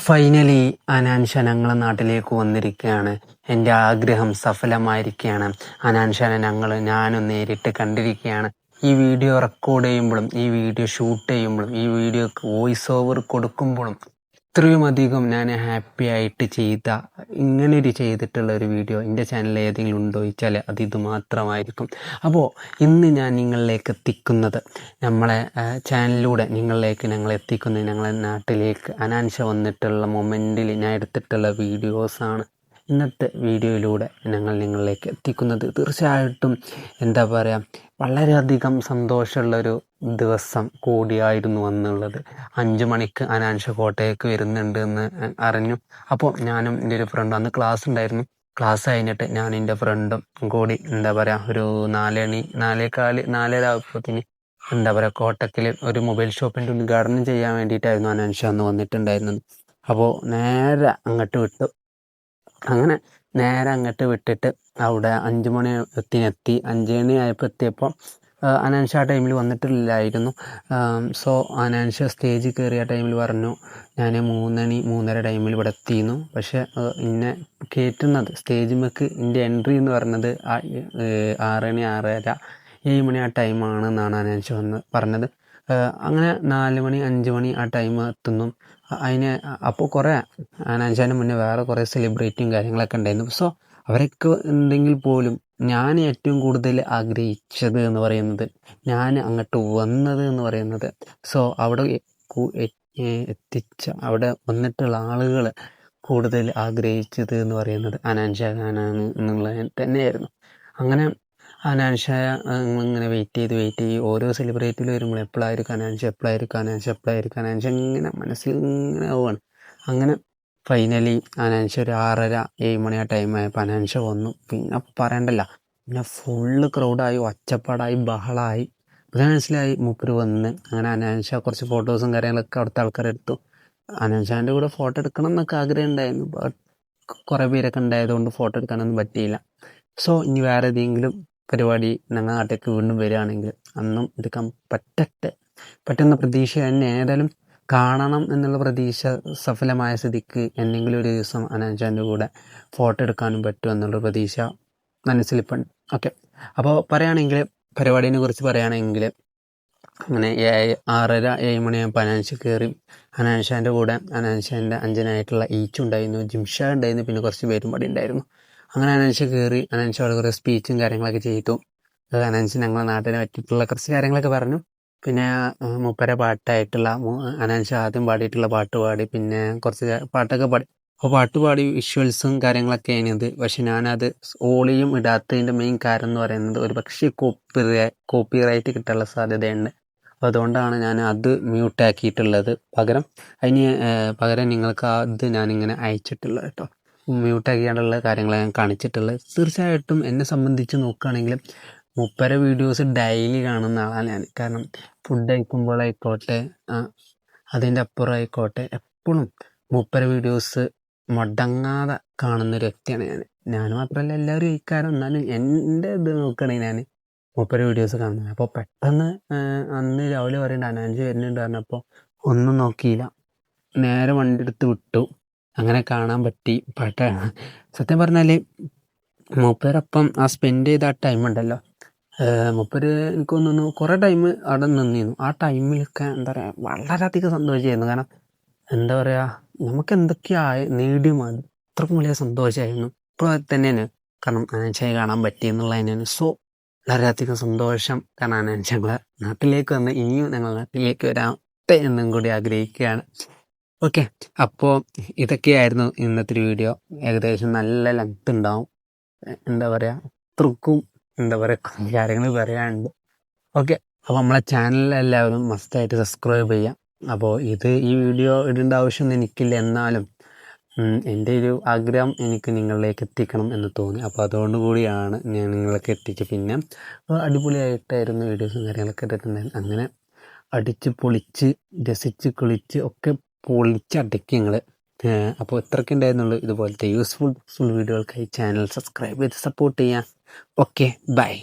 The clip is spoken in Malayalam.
ഫൈനലി അനാൻഷ ഞങ്ങളെ നാട്ടിലേക്ക് വന്നിരിക്കുകയാണ്. എൻ്റെ ആഗ്രഹം സഫലമായിരിക്കുകയാണ്. അനാൻഷനെ ഞാനും നേരിട്ട് കണ്ടിരിക്കുകയാണ്. ഈ വീഡിയോ റെക്കോർഡ് ചെയ്യുമ്പോഴും ഈ വീഡിയോ ഷൂട്ട് ചെയ്യുമ്പോഴും ഈ വീഡിയോക്ക് വോയിസ് ഓവർ കൊടുക്കുമ്പോഴും ഇത്രയും അധികം ഞാൻ ഹാപ്പി ആയിട്ട് ഇങ്ങനൊരു ചെയ്തിട്ടുള്ള ഒരു വീഡിയോ എൻ്റെ ചാനലിൽ ഏതെങ്കിലും ഉണ്ടോ ചോദിച്ചാൽ ഇത് മാത്രമായിരിക്കും. അപ്പോൾ ഇന്ന് ഞാൻ നിങ്ങളിലേക്ക് എത്തിക്കുന്നത് നമ്മളെ ചാനലിലൂടെ ഞങ്ങൾ എത്തിക്കുന്നത് ഞങ്ങളെ നാട്ടിലേക്ക് അനാൻഷ വന്നിട്ടുള്ള മൊമെൻറ്റിൽ ഞാൻ എടുത്തിട്ടുള്ള വീഡിയോസാണ് ഇന്നത്തെ വീഡിയോയിലൂടെ നിങ്ങളിലേക്ക് എത്തിക്കുന്നത്. തീർച്ചയായിട്ടും എന്താ പറയുക, വളരെയധികം സന്തോഷമുള്ളൊരു ദിവസം കൂടിയായിരുന്നു എന്നുള്ളത്. 5 മണിക്ക് അനാൻഷ കോട്ടയ്ക്ക് വരുന്നുണ്ട് എന്ന് അറിഞ്ഞു. അപ്പോൾ ഞാനും എൻ്റെ ഒരു ഫ്രണ്ടും, അന്ന് ക്ലാസ് ഉണ്ടായിരുന്നു. ക്ലാസ് കഴിഞ്ഞിട്ട് ഞാൻ എൻ്റെ ഫ്രണ്ടും കൂടി എന്താ പറയുക, ഒരു 4 മണി 4:15 ആകുമ്പോഴത്തേന് എന്താ പറയുക, കോട്ടക്കിൽ ഒരു മൊബൈൽ ഷോപ്പിൻ്റെ ഉദ്ഘാടനം ചെയ്യാൻ വേണ്ടിയിട്ടായിരുന്നു അനാൻഷ അന്ന് വന്നിട്ടുണ്ടായിരുന്നത്. അപ്പോൾ നേരെ അങ്ങോട്ട് വിട്ടു. അങ്ങനെ നേരെ അങ്ങോട്ട് വിട്ടിട്ട് അവിടെ 5 മണിയെത്തി. 5 മണി ആയപ്പോൾ എത്തിയപ്പോൾ അനാൻഷ ആ ടൈമിൽ വന്നിട്ടില്ലായിരുന്നു. അനാൻഷ സ്റ്റേജിൽ കയറിയ ടൈമിൽ പറഞ്ഞു, ഞാൻ 3:30 ടൈമിൽ ഇവിടെ എത്തിയിരുന്നു. പക്ഷേ എന്നെ കയറ്റുന്നത് സ്റ്റേജിലേക്ക് എൻ്റെ എൻട്രി എന്ന് പറഞ്ഞത് 6 മണി 6:30 7 മണി ആ ടൈമാണെന്നാണ് അനാൻഷ പറഞ്ഞത്. അങ്ങനെ 4 മണി 5 മണി ആ ടൈം എത്തുന്നു. അപ്പോൾ കുറേ അനാൻഷാൻ്റെ മുന്നേ വേറെ കുറേ സെലിബ്രിറ്റിയും കാര്യങ്ങളൊക്കെ ഉണ്ടായിരുന്നു. അവരൊക്കെ ഉണ്ടെങ്കിൽ പോലും ഞാൻ ഏറ്റവും കൂടുതൽ ആഗ്രഹിച്ചത് എന്ന് പറയുന്നത്, ഞാൻ അങ്ങോട്ട് വന്നത് എന്ന് പറയുന്നത്, അവിടെ അവിടെ വന്നിട്ടുള്ള ആളുകൾ കൂടുതൽ ആഗ്രഹിച്ചത് എന്ന് പറയുന്നത് അനാൻഷ ഖാനാണ് എന്നുള്ളത് തന്നെയായിരുന്നു. അങ്ങനെ അനാൻഷ ഇങ്ങനെ വെയിറ്റ് ചെയ്ത് ഓരോ സെലിബ്രിറ്റിയിൽ വരുമ്പോൾ എപ്പോഴായിരിക്കും അനാൻഷ ഇങ്ങനെ മനസ്സിൽ ഇങ്ങനെ ആവുകയാണ്. അങ്ങനെ ഫൈനലി അനാൻഷ ഒരു 6:30 7 മണി ആ ടൈമായപ്പോൾ അനാൻഷ വന്നു. പിന്നെ പറയണ്ടല്ല, പിന്നെ ഫുള്ള് ക്രൗഡായി, ഒച്ചപ്പാടായി, ബഹളമായി. അത് മനസ്സിലായി മൂപ്പര് വന്ന്. അങ്ങനെ അനാൻഷ കുറച്ച് ഫോട്ടോസും കാര്യങ്ങളൊക്കെ അവിടുത്തെ ആൾക്കാരെടുത്തു. അനാൻഷാൻ്റെ കൂടെ ഫോട്ടോ എടുക്കണം എന്നൊക്കെ ആഗ്രഹം ഉണ്ടായിരുന്നു. ബട്ട് കുറേ പേരൊക്കെ ഉണ്ടായതുകൊണ്ട് ഫോട്ടോ എടുക്കാനൊന്നും പറ്റിയില്ല. ഇനി വേറെ ഏതെങ്കിലും പരിപാടി ഞങ്ങളുടെ നാട്ടിലേക്ക് വീണ്ടും വരികയാണെങ്കിൽ അന്നും എടുക്കാൻ പറ്റുന്ന പ്രതീക്ഷ തന്നെ. ഏതായാലും കാണണം എന്നുള്ള പ്രതീക്ഷ സഫലമായ സ്ഥിതിക്ക് എന്തെങ്കിലും ഒരു ദിവസം അനാൻഷാൻ്റെ കൂടെ ഫോട്ടോ എടുക്കാനും പറ്റും എന്നുള്ള പ്രതീക്ഷ മനസ്സിലിപ്പം. ഓക്കെ, അപ്പോൾ പരിപാടിനെ കുറിച്ച് പറയുകയാണെങ്കിൽ അങ്ങനെ 6:30 7 മണിയാകുമ്പോൾ അനാൻഷ കയറി. അനാൻഷാൻ്റെ കൂടെ അനാൻഷാൻ്റെ അഞ്ചനായിട്ടുള്ള ഈച്ചുണ്ടായിരുന്നു, ജിംഷ ഉണ്ടായിരുന്നു, പിന്നെ കുറച്ച് പേരും പാടി ഉണ്ടായിരുന്നു. അങ്ങനെ അനാൻഷ കയറി. അനാൻഷ അവിടെ കുറേ സ്പീച്ചും കാര്യങ്ങളൊക്കെ ചെയ്തു. അനാൻഷ ഞങ്ങളെ നാട്ടിനെ പറ്റിയിട്ടുള്ള കുറച്ച് കാര്യങ്ങളൊക്കെ പറഞ്ഞു. പിന്നെ മൂപ്പരെ പാട്ടായിട്ടുള്ള അനാൻഷ ആദ്യം പാടിയിട്ടുള്ള പാട്ട് പാടി, പിന്നെ കുറച്ച് പാട്ടൊക്കെ പാടി. അപ്പോൾ പാട്ട് പാടി വിഷ്വൽസും കാര്യങ്ങളൊക്കെ ആയിരുന്നത്. പക്ഷെ ഞാനത് ഓളിയും ഇടാത്തതിൻ്റെ മെയിൻ കാരണം എന്ന് പറയുന്നത്, ഒരു പക്ഷേ കോപ്പിറൈറ്റ് കിട്ടാനുള്ള സാധ്യതയുണ്ട്. അപ്പോൾ അതുകൊണ്ടാണ് ഞാൻ അത് മ്യൂട്ടാക്കിയിട്ടുള്ളത്. പകരം നിങ്ങൾക്ക് അത് ഞാനിങ്ങനെ അയച്ചിട്ടുള്ളത് കേട്ടോ. മ്യൂട്ടാക്കിയാണ്ടുള്ള കാര്യങ്ങളാണ് ഞാൻ കാണിച്ചിട്ടുള്ളത്. തീർച്ചയായിട്ടും എന്നെ സംബന്ധിച്ച് നോക്കുകയാണെങ്കിൽ മൂപ്പരെ വീഡിയോസ് ഡെയിലി കാണുന്ന ആളാണ് ഞാൻ. കാരണം ഫുഡ് കഴിക്കുമ്പോഴായിക്കോട്ടെ, അതിൻ്റെ അപ്പുറമായിക്കോട്ടെ, എപ്പോഴും മൂപ്പരെ വീഡിയോസ് മുടങ്ങാതെ കാണുന്നൊരു വ്യക്തിയാണ് ഞാൻ മാത്രമല്ല എല്ലാവരും കഴിക്കാനും. എന്നാലും എൻ്റെ ഇത് നോക്കുകയാണെങ്കിൽ ഞാൻ മൂപ്പരെ വീഡിയോസ് കാണുന്നത്. അപ്പോൾ പെട്ടെന്ന് അന്ന് രാവിലെ പറയേണ്ട അനാൻഷ വരുന്നുണ്ട് പറഞ്ഞപ്പോൾ ഒന്നും നോക്കിയില്ല, നേരെ വണ്ടി എടുത്ത് വിട്ടു. അങ്ങനെ കാണാൻ പറ്റി. സത്യം പറഞ്ഞാൽ മൂപ്പരൊപ്പം സ്പെൻഡ് ചെയ്ത ആ ടൈം ഉണ്ടല്ലോ, മൂപ്പര് എനിക്ക് തോന്നുന്നു കുറേ ടൈം അവിടെ നിന്നിരുന്നു. ആ ടൈമിലൊക്കെ എന്താ പറയുക, വളരെയധികം സന്തോഷമായിരുന്നു. കാരണം എന്താ പറയുക, നമുക്ക് എന്തൊക്കെയായി നേടിയും അത്രക്കും വലിയ സന്തോഷമായിരുന്നു. ഇപ്പോൾ തന്നെയാണ്, കാരണം അനാൻഷയെ കാണാൻ പറ്റിയെന്നുള്ള തന്നെയാണ്. വളരെയധികം സന്തോഷം. കാരണം അനാൻഷ ഞങ്ങളെ നാട്ടിലേക്ക് വന്ന് ഇനിയും ഞങ്ങൾ നാട്ടിലേക്ക് വരാട്ടെ എന്നും കൂടി ആഗ്രഹിക്കുകയാണ്. ഓക്കെ, അപ്പോൾ ഇതൊക്കെയായിരുന്നു ഇന്നത്തെ ഒരു വീഡിയോ. ഏകദേശം നല്ല ലെങ്ത് ഉണ്ടാവും. എന്താ പറയുക, അത്രക്കും എന്താ പറയുക കാര്യങ്ങൾ പറയാനുണ്ട്. ഓക്കെ, അപ്പോൾ നമ്മളെ ചാനലിലെല്ലാവരും മസ്റ്റായിട്ട് സബ്സ്ക്രൈബ് ചെയ്യാം. അപ്പോൾ ഈ വീഡിയോ ഇടേണ്ട ആവശ്യമൊന്നും എനിക്കില്ല, എന്നാലും എൻ്റെ ഒരു ആഗ്രഹം എനിക്ക് നിങ്ങളിലേക്ക് എത്തിക്കണം എന്ന് തോന്നി. അപ്പോൾ അതുകൊണ്ട് കൂടിയാണ് ഞാൻ നിങ്ങളിലേക്ക് എത്തിച്ചത്. പിന്നെ അടിപൊളിയായിട്ടായിരുന്നു വീഡിയോസും കാര്യങ്ങളൊക്കെ ഇട്ടിട്ടുണ്ടായിരുന്നു. അങ്ങനെ അടിച്ച് പൊളിച്ച് രസിച്ച് കുളിച്ച് ഒക്കെ പൊളിച്ചടക്കി ഞങ്ങൾ. അപ്പോൾ ഇത്രയൊക്കെ ഉണ്ടായിരുന്നുള്ളൂ. ഇതുപോലത്തെ യൂസ്ഫുൾ വീഡിയോകൾക്കായി ചാനൽ സബ്സ്ക്രൈബ് ചെയ്ത് സപ്പോർട്ട് ചെയ്യാം. Okay, by.